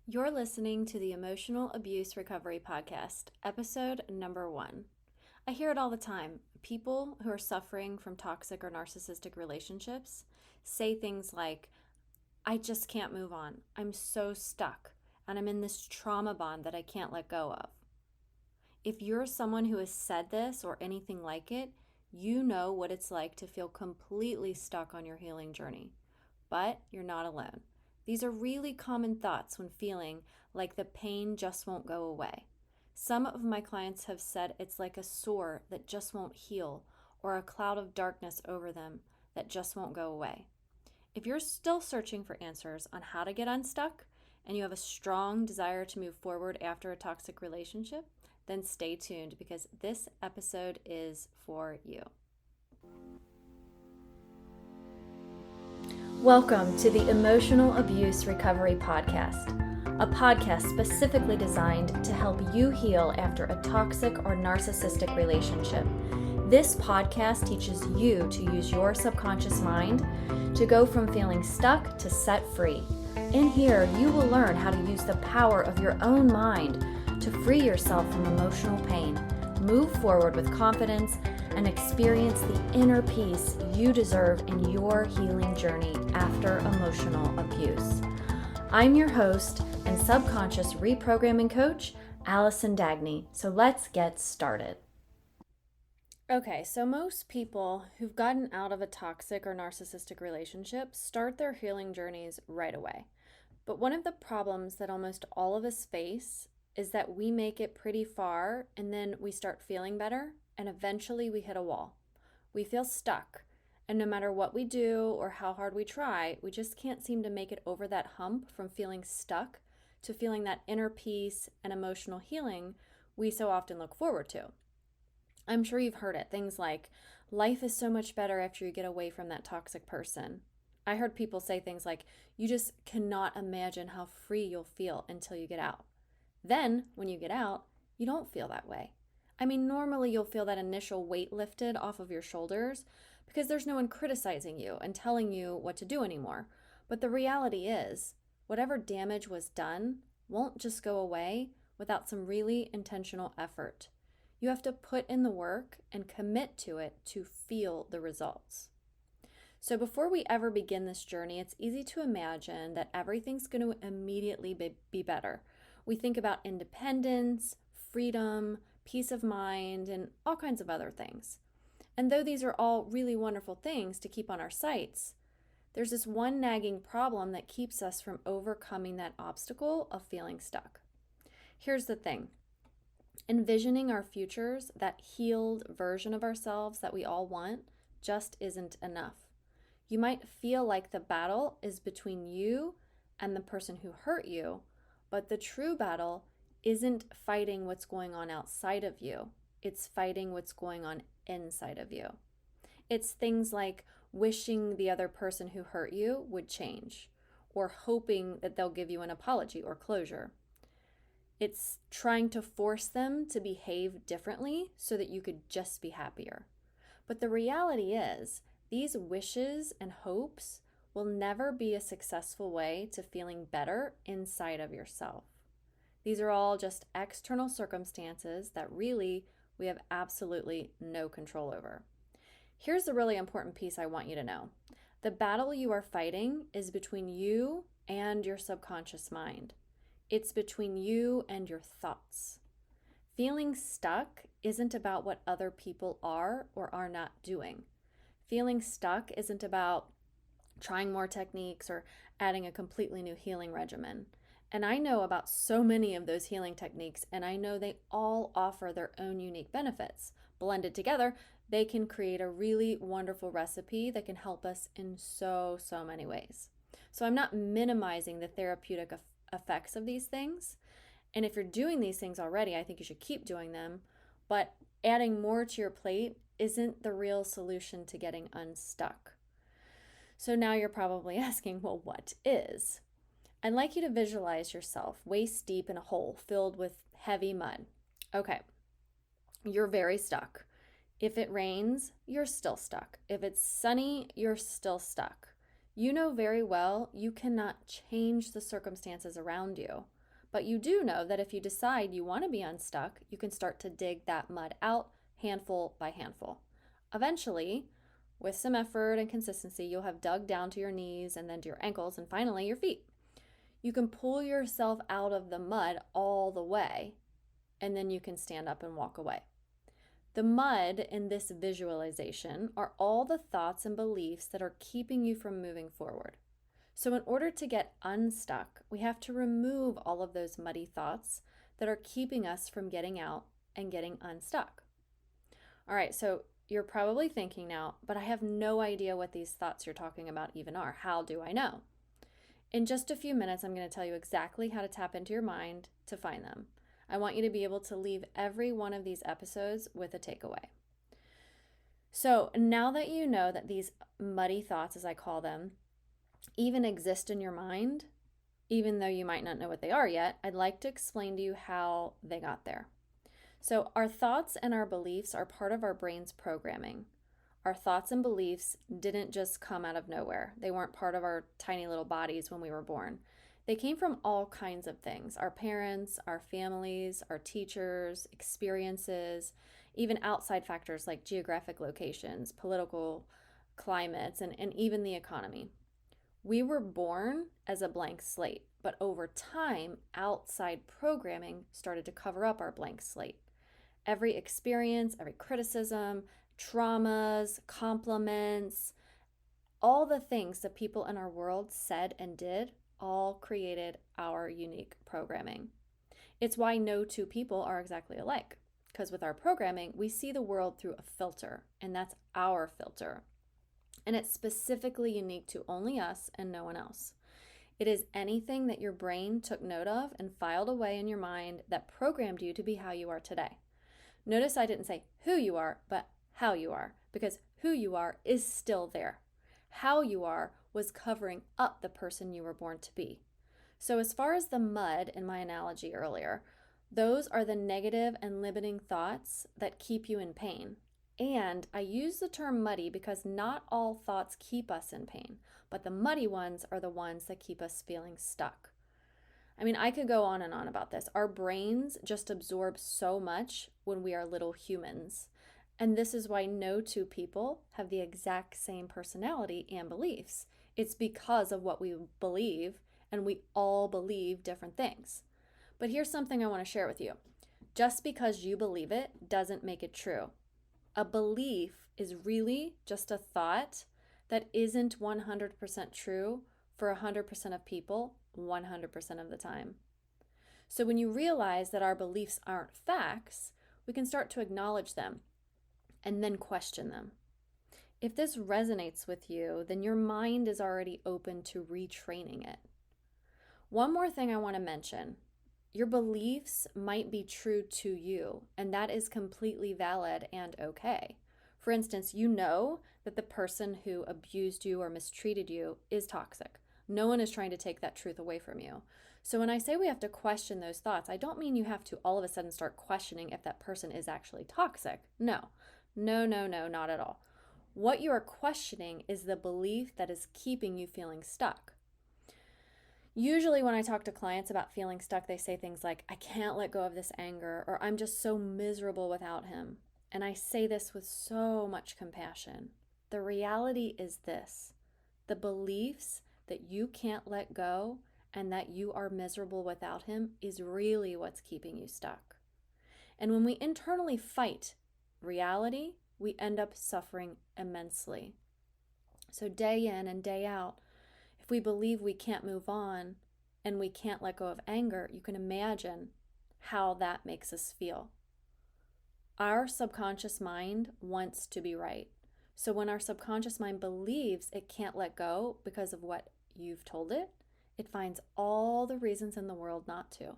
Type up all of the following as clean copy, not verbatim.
You're listening to the Emotional Abuse Recovery Podcast, episode number 1. I hear it all the time. People who are suffering from toxic or narcissistic relationships say things like, I just can't move on. I'm so stuck, and I'm in this trauma bond that I can't let go of. If you're someone who has said this or anything like it, you know what it's like to feel completely stuck on your healing journey. But you're not alone. These are really common thoughts when feeling like the pain just won't go away. Some of my clients have said it's like a sore that just won't heal, or a cloud of darkness over them that just won't go away. If you're still searching for answers on how to get unstuck, and you have a strong desire to move forward after a toxic relationship, then stay tuned because this episode is for you. Welcome to the Emotional Abuse Recovery Podcast, a podcast specifically designed to help you heal after a toxic or narcissistic relationship. This podcast teaches you to use your subconscious mind to go from feeling stuck to set free. In here, you will learn how to use the power of your own mind to free yourself from emotional pain, move forward with confidence, and experience the inner peace you deserve in your healing journey after emotional abuse. I'm your host and subconscious reprogramming coach, Allison Dagny. So let's get started. Okay, so most people who've gotten out of a toxic or narcissistic relationship start their healing journeys right away. But one of the problems that almost all of us face is that we make it pretty far and then we start feeling better and eventually we hit a wall. We feel stuck, and no matter what we do or how hard we try, we just can't seem to make it over that hump from feeling stuck to feeling that inner peace and emotional healing we so often look forward to. I'm sure you've heard it, things like, life is so much better after you get away from that toxic person. I heard people say things like, you just cannot imagine how free you'll feel until you get out. Then, when you get out, you don't feel that way. I mean, normally you'll feel that initial weight lifted off of your shoulders because there's no one criticizing you and telling you what to do anymore. But the reality is, whatever damage was done won't just go away without some really intentional effort. You have to put in the work and commit to it to feel the results. So before we ever begin this journey, it's easy to imagine that everything's going to immediately be better. We think about independence, freedom, peace of mind, and all kinds of other things. And though these are all really wonderful things to keep on our sights, there's this one nagging problem that keeps us from overcoming that obstacle of feeling stuck. Here's the thing. Envisioning our futures, that healed version of ourselves that we all want, just isn't enough. You might feel like the battle is between you and the person who hurt you, but the true battle isn't fighting what's going on outside of you. It's fighting what's going on inside of you. It's things like wishing the other person who hurt you would change, or hoping that they'll give you an apology or closure. It's trying to force them to behave differently so that you could just be happier. But the reality is, these wishes and hopes will never be a successful way to feeling better inside of yourself. These are all just external circumstances that really we have absolutely no control over. Here's the really important piece I want you to know. The battle you are fighting is between you and your subconscious mind. It's between you and your thoughts. Feeling stuck isn't about what other people are or are not doing. Feeling stuck isn't about trying more techniques or adding a completely new healing regimen. And I know about so many of those healing techniques, and I know they all offer their own unique benefits. Blended together, they can create a really wonderful recipe that can help us in so many ways. So I'm not minimizing the therapeutic effects of these things. And if you're doing these things already, I think you should keep doing them. But adding more to your plate isn't the real solution to getting unstuck. So now you're probably asking, well, what is? I'd like you to visualize yourself waist deep in a hole filled with heavy mud. Okay, you're very stuck. If it rains, you're still stuck. If it's sunny, you're still stuck. You know very well you cannot change the circumstances around you, but you do know that if you decide you want to be unstuck, you can start to dig that mud out handful by handful. Eventually, with some effort and consistency, you'll have dug down to your knees and then to your ankles and finally your feet. You can pull yourself out of the mud all the way, and then you can stand up and walk away. The mud in this visualization are all the thoughts and beliefs that are keeping you from moving forward. So in order to get unstuck, we have to remove all of those muddy thoughts that are keeping us from getting out and getting unstuck. All right, so you're probably thinking now, but I have no idea what these thoughts you're talking about even are. How do I know? In just a few minutes, I'm going to tell you exactly how to tap into your mind to find them. I want you to be able to leave every one of these episodes with a takeaway. So now that you know that these muddy thoughts, as I call them, even exist in your mind, even though you might not know what they are yet, I'd like to explain to you how they got there. So our thoughts and our beliefs are part of our brain's programming. Our thoughts and beliefs didn't just come out of nowhere. They weren't part of our tiny little bodies when we were born. They came from all kinds of things: our parents, our families, our teachers, experiences, even outside factors like geographic locations, political climates, and even the economy. We were born as a blank slate, but over time, outside programming started to cover up our blank slate. Every experience, every criticism, traumas, compliments, all the things that people in our world said and did all created our unique programming. It's why no two people are exactly alike, because with our programming, we see the world through a filter, and that's our filter. And it's specifically unique to only us and no one else. It is anything that your brain took note of and filed away in your mind that programmed you to be how you are today. Notice I didn't say who you are, but how you are, because who you are is still there. How you are was covering up the person you were born to be. So as far as the mud in my analogy earlier, those are the negative and limiting thoughts that keep you in pain. And I use the term muddy because not all thoughts keep us in pain, but the muddy ones are the ones that keep us feeling stuck. I mean, I could go on and on about this. Our brains just absorb so much when we are little humans. And this is why no two people have the exact same personality and beliefs. It's because of what we believe, and we all believe different things. But here's something I want to share with you. Just because you believe it doesn't make it true. A belief is really just a thought that isn't 100% true for 100% of people 100% of the time. So when you realize that our beliefs aren't facts, we can start to acknowledge them and then question them. If this resonates with you, then your mind is already open to retraining it. One more thing I want to mention. Your beliefs might be true to you, and that is completely valid and okay. For instance, you know that the person who abused you or mistreated you is toxic. No one is trying to take that truth away from you. So when I say we have to question those thoughts, I don't mean you have to all of a sudden start questioning if that person is actually toxic. No, not at all. What you are questioning is the belief that is keeping you feeling stuck. Usually when I talk to clients about feeling stuck, they say things like, I can't let go of this anger, or I'm just so miserable without him. And I say this with so much compassion. The reality is this: the beliefs that you can't let go and that you are miserable without him is really what's keeping you stuck. And when we internally fight reality, we end up suffering immensely. So day in and day out, if we believe we can't move on and we can't let go of anger, you can imagine how that makes us feel. Our subconscious mind wants to be right. So when our subconscious mind believes it can't let go because of what you've told it, it finds all the reasons in the world not to.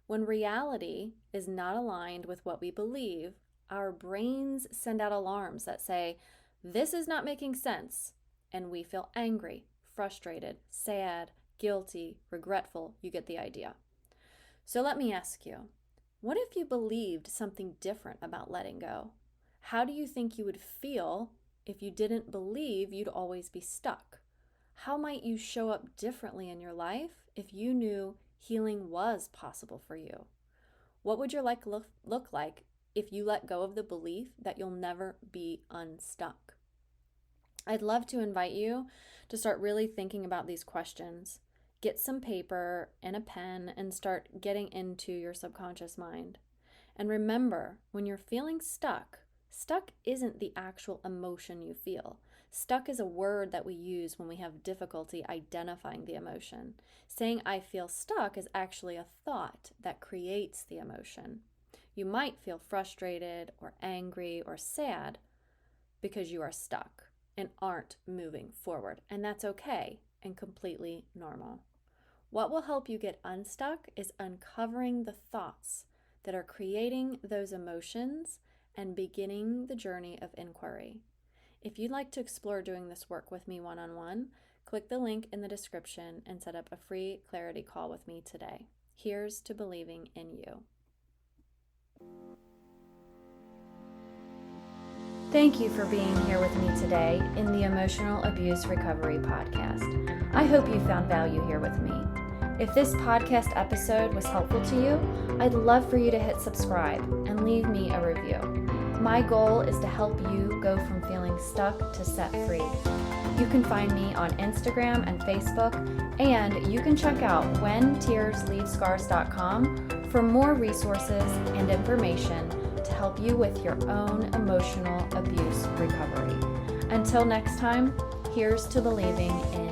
When reality is not aligned with what we believe, our brains send out alarms that say, this is not making sense, and we feel angry, frustrated, sad, guilty, regretful. You get the idea. So let me ask you, what if you believed something different about letting go? How do you think you would feel if you didn't believe you'd always be stuck? How might you show up differently in your life if you knew healing was possible for you? What would your life look like if you let go of the belief that you'll never be unstuck? I'd love to invite you to start really thinking about these questions. Get some paper and a pen and start getting into your subconscious mind. And remember, when you're feeling stuck isn't the actual emotion you feel. Stuck is a word that we use when we have difficulty identifying the emotion. Saying I feel stuck is actually a thought that creates the emotion. You might feel frustrated or angry or sad because you are stuck and aren't moving forward. And that's okay and completely normal. What will help you get unstuck is uncovering the thoughts that are creating those emotions and beginning the journey of inquiry. If you'd like to explore doing this work with me one-on-one, click the link in the description and set up a free clarity call with me today. Here's to believing in you. Thank you for being here with me today in the Emotional Abuse Recovery Podcast. I hope you found value here with me. If this podcast episode was helpful to you, I'd love for you to hit subscribe and leave me a review. My goal is to help you go from feeling stuck to set free. You can find me on Instagram and Facebook, and you can check out whentearsleavescars.com for more resources and information to help you with your own emotional abuse recovery. Until next time, here's to believing in